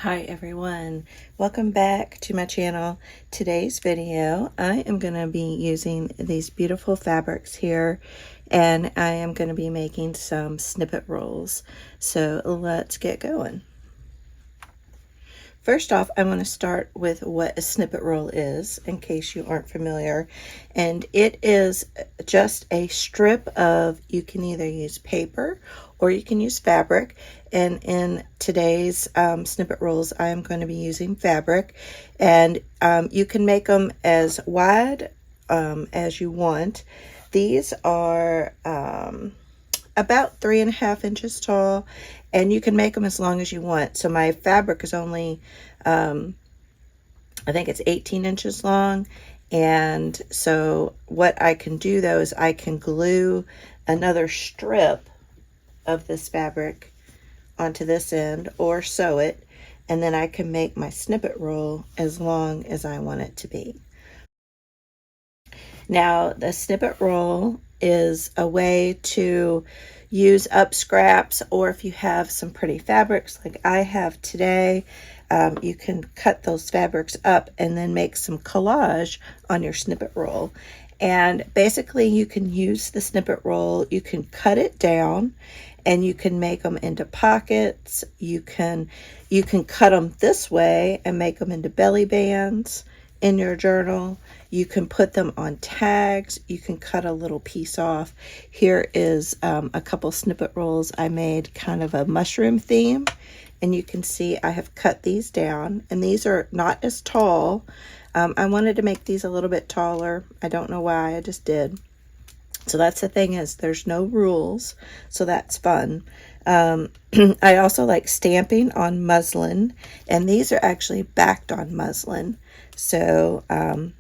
Hi everyone, welcome back to my channel. Today's video I am going to be using these beautiful fabrics here, and I am going to be making some snippet rolls. So let's get going. First off, I want to start with what a snippet roll is, in case you aren't familiar. And it is just a strip of, you can either use paper or you can use fabric. And in today's snippet rolls, I am going to be using fabric. And you can make them as wide as you want. These are about 3.5 inches tall, and you can make them as long as you want. So my fabric is only I think it's 18 inches long, and so what I can do though is I can glue another strip of this fabric onto this end or sew it, and then I can make my snippet roll as long as I want it to be. Now, the snippet roll is a way to use up scraps, or if you have some pretty fabrics like I have today, you can cut those fabrics up and then make some collage on your snippet roll. And basically you can use the snippet roll, you can cut it down and you can make them into pockets. You can cut them this way and make them into belly bands in your journal. You can put them on tags. You can cut a little piece off. Here is a couple snippet rolls I made, kind of a mushroom theme, and you can see I have cut these down, and these are not as tall. I wanted to make these a little bit taller. I don't know why, I just did. So that's the thing, is there's no rules, so that's fun. I also like stamping on muslin, and these are actually backed on muslin. So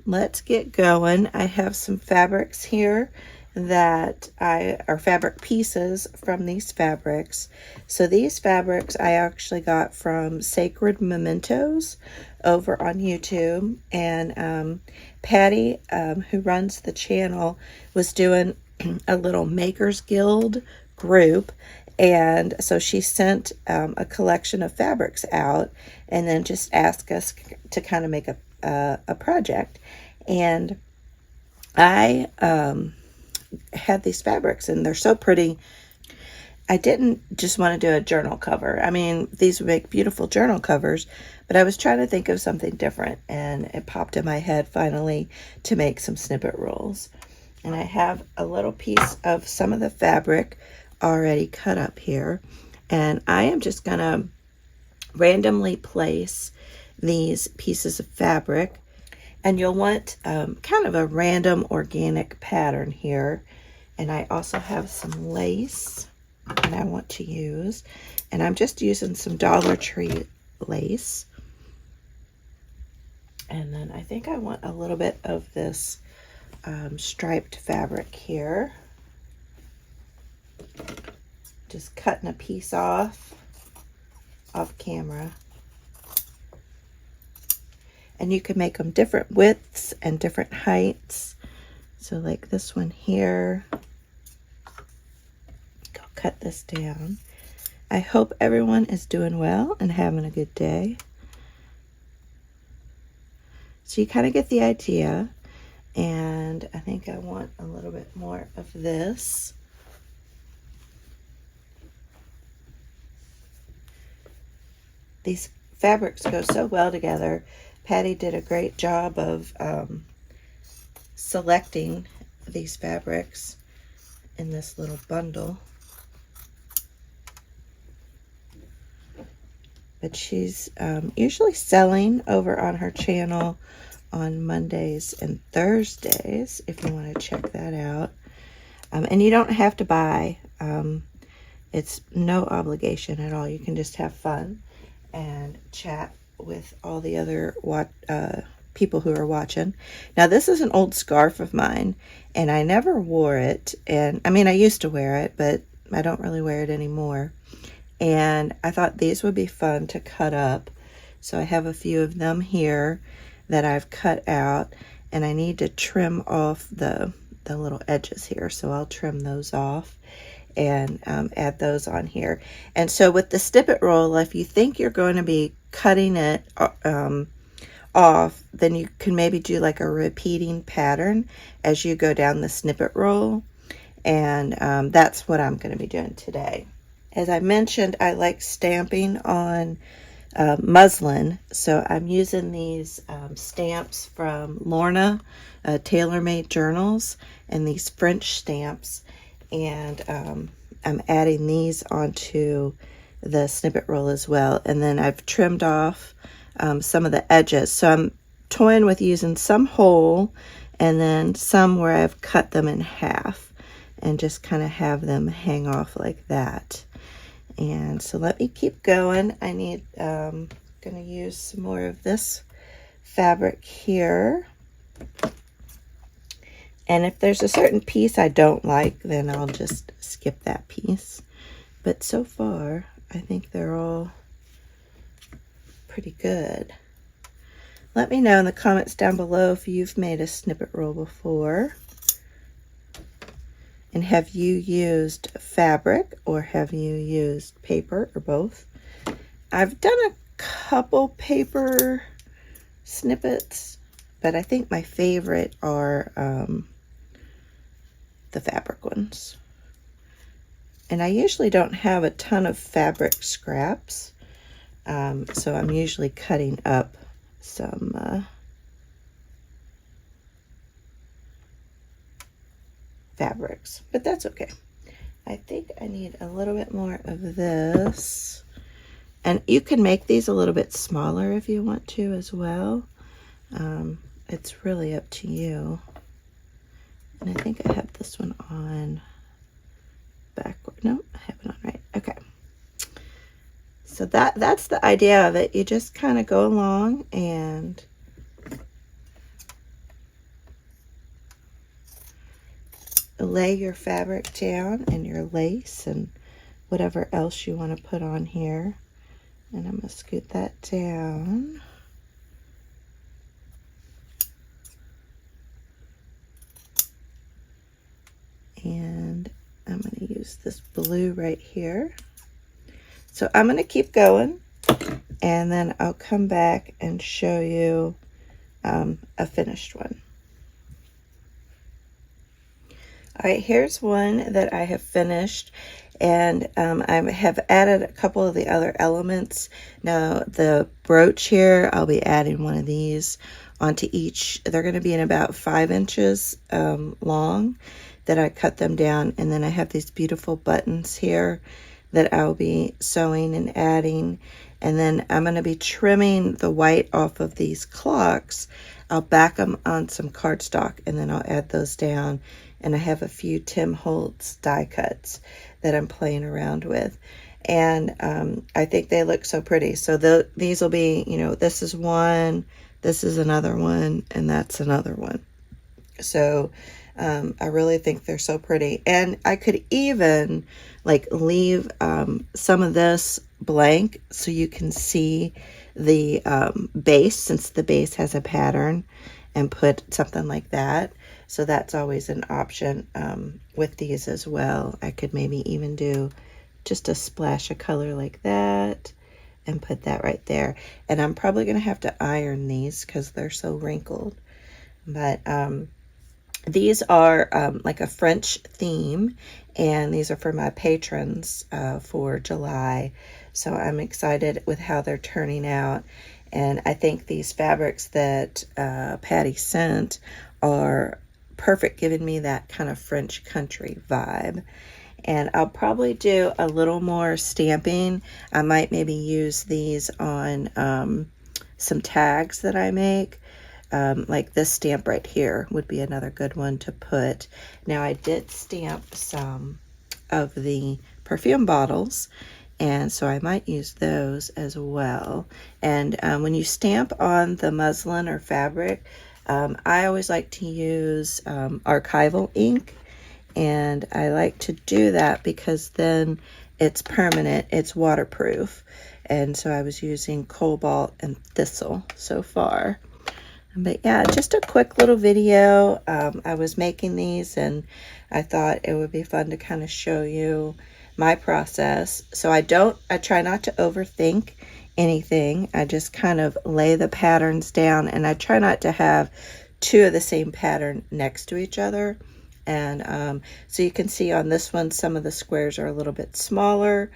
let's get going. I have some fabrics here that are fabric pieces from these fabrics. So these fabrics I actually got from Sacred Mementos over on YouTube, and Patty, who runs the channel, was doing a little Makers Guild group, and so she sent a collection of fabrics out and then just asked us to kind of make a project. And I had these fabrics, and they're so pretty. I didn't just want to do a journal cover. I mean, these would make beautiful journal covers, but I was trying to think of something different, and it popped in my head finally to make some snippet rolls. And I have a little piece of some of the fabric already cut up here, and I am just gonna randomly place these pieces of fabric, and you'll want kind of a random organic pattern here. And I also have some lace that I want to use, and I'm just using some Dollar Tree lace. And then I think I want a little bit of this striped fabric here. Just cutting a piece off camera. And you can make them different widths and different heights. So like this one here, go cut this down. I hope everyone is doing well and having a good day. So you kind of get the idea. And I think I want a little bit more of this. These fabrics go so well together. Patty did a great job of selecting these fabrics in this little bundle. But she's usually selling over on her channel on Mondays and Thursdays, if you want to check that out. And you don't have to buy. It's no obligation at all. You can just have fun and chat with all the other people who are watching. Now, this is an old scarf of mine, and I never wore it. And I mean, I used to wear it, but I don't really wear it anymore. And I thought these would be fun to cut up. So I have a few of them here that I've cut out, and I need to trim off the little edges here. So I'll trim those off. and add those on here. And so with the Snippet roll, if you think you're going to be cutting it off, then you can maybe do like a repeating pattern as you go down the Snippet roll. And that's what I'm going to be doing today. As I mentioned, I like stamping on muslin, so I'm using these stamps from Lorna Tailor-Made Journals, and these French stamps, and I'm adding these onto the Snippet roll as well. And then I've trimmed off some of the edges, so I'm toying with using some whole and then some where I've cut them in half and just kind of have them hang off like that. And so let me keep going. I need gonna use some more of this fabric here, and if there's a certain piece I don't like, then I'll just skip that piece. But so far I think they're all pretty good. Let me know in the comments down below if you've made a Snippet roll before. And have you used fabric or have you used paper or both? I've done a couple paper snippets, but I think my favorite are the fabric ones. And I usually don't have a ton of fabric scraps, so I'm usually cutting up some fabrics, but that's okay. I think I need a little bit more of this, and you can make these a little bit smaller if you want to as well. It's really up to you. And I think I have this one on backward. No, I have it on right. Okay. So that's the idea of it. You just kind of go along and lay your fabric down and your lace and whatever else you want to put on here. And I'm going to scoot that down. And I'm going to use this blue right here. So I'm going to keep going, and then I'll come back and show you a finished one. All right, here's one that I have finished, and I have added a couple of the other elements. Now the brooch here, I'll be adding one of these onto each. They're going to be in about 5 inches long that I cut them down, and then I have these beautiful buttons here that I'll be sewing and adding. And then I'm going to be trimming the white off of these clocks. I'll back them on some cardstock, and then I'll add those down. And I have a few Tim Holtz die cuts that I'm playing around with. And I think they look so pretty. So these will be, you know, this is one, this is another one, and that's another one. So I really think they're so pretty. And I could even like leave some of this blank so you can see the base, since the base has a pattern, and put something like that. So that's always an option with these as well. I could maybe even do just a splash of color like that and put that right there. And I'm probably going to have to iron these because they're so wrinkled. But these are like a French theme, and these are for my patrons for July. So I'm excited with how they're turning out. And I think these fabrics that Patty sent are perfect, giving me that kind of French country vibe. And I'll probably do a little more stamping. I might maybe use these on some tags that I make. Like this stamp right here would be another good one to put. Now I did stamp some of the perfume bottles, and so I might use those as well. And when you stamp on the muslin or fabric, I always like to use archival ink, and I like to do that because then it's permanent, it's waterproof. And so I was using cobalt and thistle so far. But yeah, just a quick little video. I was making these and I thought it would be fun to kind of show you my process. So I try not to overthink anything. I just kind of lay the patterns down, and I try not to have two of the same pattern next to each other. And so you can see on this one, some of the squares are a little bit smaller.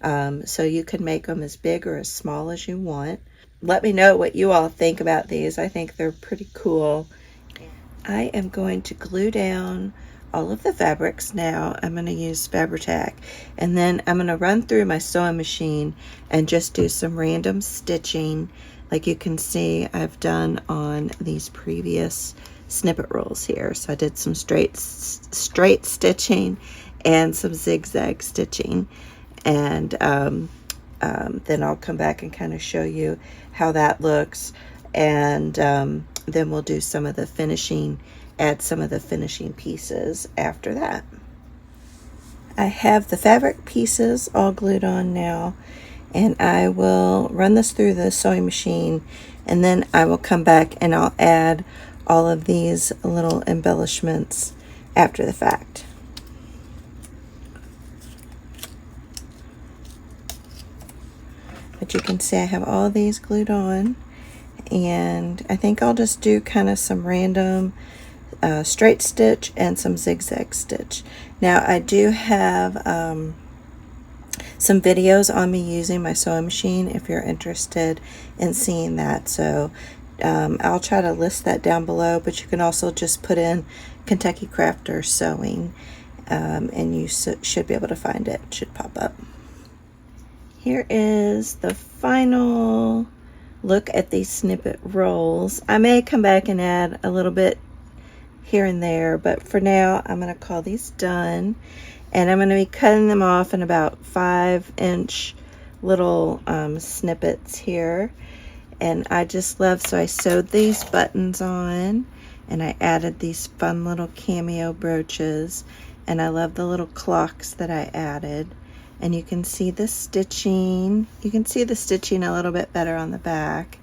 So you can make them as big or as small as you want. Let me know what you all think about these. I think they're pretty cool. I am going to glue down all of the fabrics now. I'm going to use Fabri-Tac, and then I'm going to run through my sewing machine and just do some random stitching like you can see I've done on these previous snippet rolls here. So I did some straight stitching and some zigzag stitching, and then I'll come back and kind of show you how that looks, and then we'll do some of the finishing, add some of the finishing pieces after that. I have the fabric pieces all glued on now, and I will run this through the sewing machine, and then I will come back and I'll add all of these little embellishments after the fact. But you can see I have all these glued on, and I think I'll just do kind of some random straight stitch and some zigzag stitch. Now I do have some videos on me using my sewing machine if you're interested in seeing that. So I'll try to list that down below, but you can also just put in Kentucky Krafter sewing, and you should be able to find it. It should pop up. Here is the final look at these snippet rolls. I may come back and add a little bit here and there, but for now I'm going to call these done, and I'm going to be cutting them off in about 5-inch little snippets here. And I just love, so I sewed these buttons on, and I added these fun little cameo brooches, and I love the little clocks that I added. And you can see the stitching. You can see the stitching a little bit better on the back,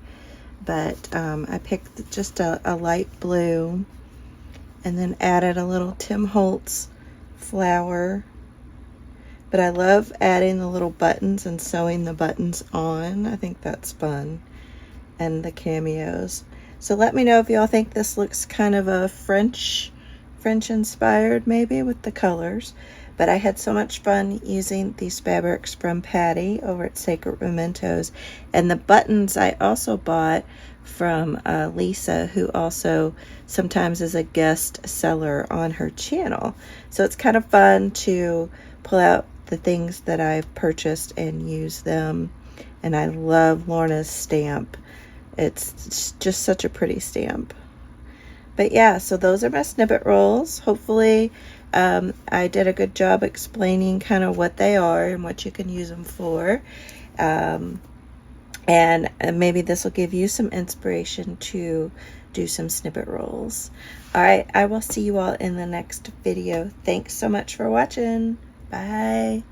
but I picked just a light blue, and then added a little Tim Holtz flower. But I love adding the little buttons and sewing the buttons on. I think that's fun. And the cameos. So let me know if y'all think this looks kind of a French inspired maybe with the colors. But I had so much fun using these fabrics from Patty over at Sacred Mementos. And the buttons I also bought from Lisa, who also sometimes is a guest seller on her channel. So it's kind of fun to pull out the things that I've purchased and use them. And I love Lorna's stamp. It's just such a pretty stamp. But yeah, so those are my snippet rolls. Hopefully I did a good job explaining kind of what they are and what you can use them for. And maybe this will give you some inspiration to do some snippet rolls. All right, I will see you all in the next video. Thanks so much for watching. Bye.